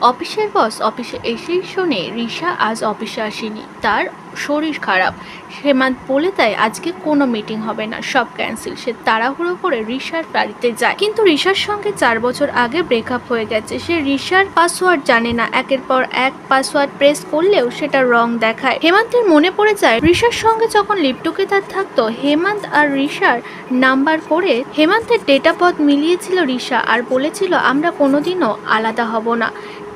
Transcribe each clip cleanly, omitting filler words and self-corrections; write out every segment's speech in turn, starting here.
অফিসের বস অফিসে এসেই শোনে রিশা আজ অফিসে আসেনি, তার শরীর খারাপ। হেমান্ত বলে দেয় আজকে কোনো মিটিং হবে না, সব ক্যান্সেল। সে তাড়াহুড়ো করে রিশার বাড়িতে যায়, কিন্তু রিশার সঙ্গে 4 বছর আগে ব্রেকআপ হয়ে গেছে। সে রিশার পাসওয়ার্ড জানে না, একের পর এক পাসওয়ার্ড প্রেস করলেও সেটা রং দেখায়। হেমান্তের মনে পড়ে যায় রিশার সঙ্গে যখন লিভ টুগেদার থাকতো, হেমান্ত আর রিশার নাম্বার করে হেমান্তের ডেট অফ বার্থ মিলিয়েছিল রিশা, আর বলেছিল আমরা কোনোদিনও আলাদা হব না।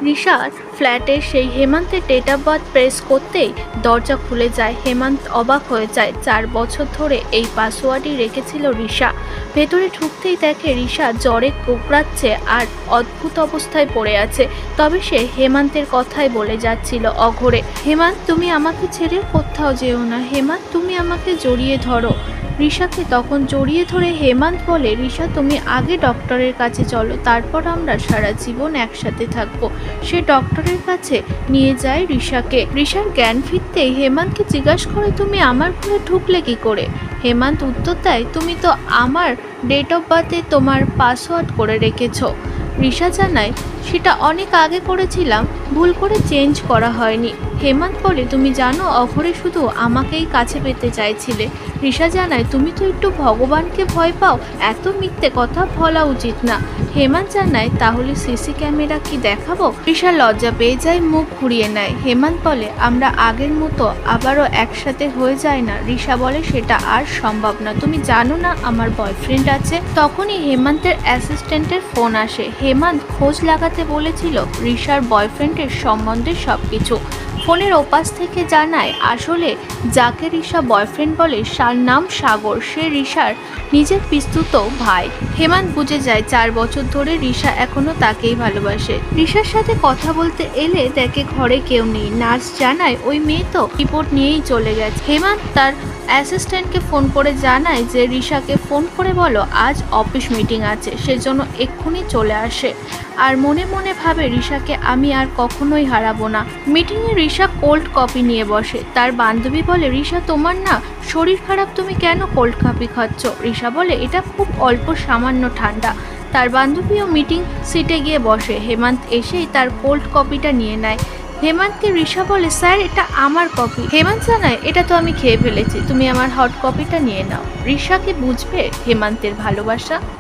রিশার ফ্ল্যাটে সেই হেমান্তের ডেট অফ বার্থ প্রেস করতেই দরজা খুলে যায়। হেমান্ত অবাক হয়ে যায়, 4 বছর ধরে এই পাসওয়ার্ডই রেখেছিল রিশা। ভেতরে ঢুকতেই দেখে রিশা জ্বরে কুকড়াচ্ছে আর অদ্ভুত অবস্থায় পড়ে আছে। তবে সে হেমান্তের কথাই বলে যাচ্ছিল অঘরে, হেমান্ত তুমি আমাকে ছেড়ে কোথাও যেও না, হেমান্ত তুমি আমাকে জড়িয়ে ধরো। রিশাকে তখন জড়িয়ে ধরে হেমান্ত বলে, রিশা তুমি আগে ডক্টরের কাছে চলো, তারপর আমরা সারা জীবন একসাথে থাকবো। সে ডক্টরের কাছে নিয়ে যায় রিশাকে। রিশার জ্ঞান ফিরতেই হেমান্তকে জিজ্ঞাসা করে তুমি আমার ঘরে ঢুকলে কি করে। হেমান্ত উত্তর দেয় তুমি তো আমার ডেট অফ বার্থে তোমার পাসওয়ার্ড করে রেখেছো। রিশা জানায় সেটা অনেক আগে করেছিলাম, ভুল করে চেঞ্জ করা হয়নি। হেমান্ত বলে তুমি জানো অঘরে শুধু আমাকেই কাছে পেতে চাইছিলে। রিশা জানায় তুমি তো একটু ভগবানকে ভয় পাও, এত মিথ্যে কথা বলা উচিত না। হেমান্ত জানায় তাহলে সিসি ক্যামেরা কি দেখাবো। রিশা লজ্জা পেয়ে যায়, মুখ ঘুরিয়ে নেয়। হেমান্ত বলে আমরা আগের মতো আবারও একসাথে হয়ে যায় না। রিশা বলে সেটা আর সম্ভব না, তুমি জানো না আমার বয়ফ্রেন্ড আছে। তখনই হেমান্তের অ্যাসিস্ট্যান্টের ফোন আসে। হেমান্ত খোঁজ লাগাতে বলেছিল রিশার বয়ফ্রেন্ডের সম্বন্ধে সবকিছু। ফোনের ওপাশ থেকে জানায় আসলে যাকে রিশা বয়ফ্রেন্ড বলে তার নাম সাগর, সে রিশার নিজের পিস্তুত ভাই। হেমান্ত বুঝে যায় 4 বছর ধরে রিশা এখনো তাকেই ভালোবাসে। রিশার সাথে কথা বলতে এলে দেখে ঘরে কেউ নেই। নার্স জানায় ওই মেয়ে তো রিপোর্ট নিয়েই চলে গেছে। হেমান্ত তার অ্যাসিস্ট্যান্টকে ফোন করে জানায় যে রিশাকে ফোন করে বলো আজ অফিস মিটিং আছে, সেজন্য এক্ষুনি চলে আসে। আর মনে মনে ভাবে রিশাকে আমি আর কখনোই হারাবো না। মিটিংয়ে রিশা কোল্ড কফি নিয়ে বসে। তার বান্ধবী বলে রিশা তোমার না শরীর খারাপ, তুমি কেন কোল্ড কফি খাচ্ছ। রিশা বলে এটা খুব অল্প সামান্য ঠান্ডা। তার বান্ধবীও মিটিং সিটে গিয়ে বসে। হেমান্ত এসেই তার কোল্ড কফিটা নিয়ে নেয়। হেমান্তকে রিশা বলে স্যার এটা আমার কফি। হেমান্ত জানায় এটা তো আমি খেয়ে ফেলেছি, তুমি আমার হট কফিটা নিয়ে নাও। রিশা কি বুঝবে হেমান্তের ভালোবাসা।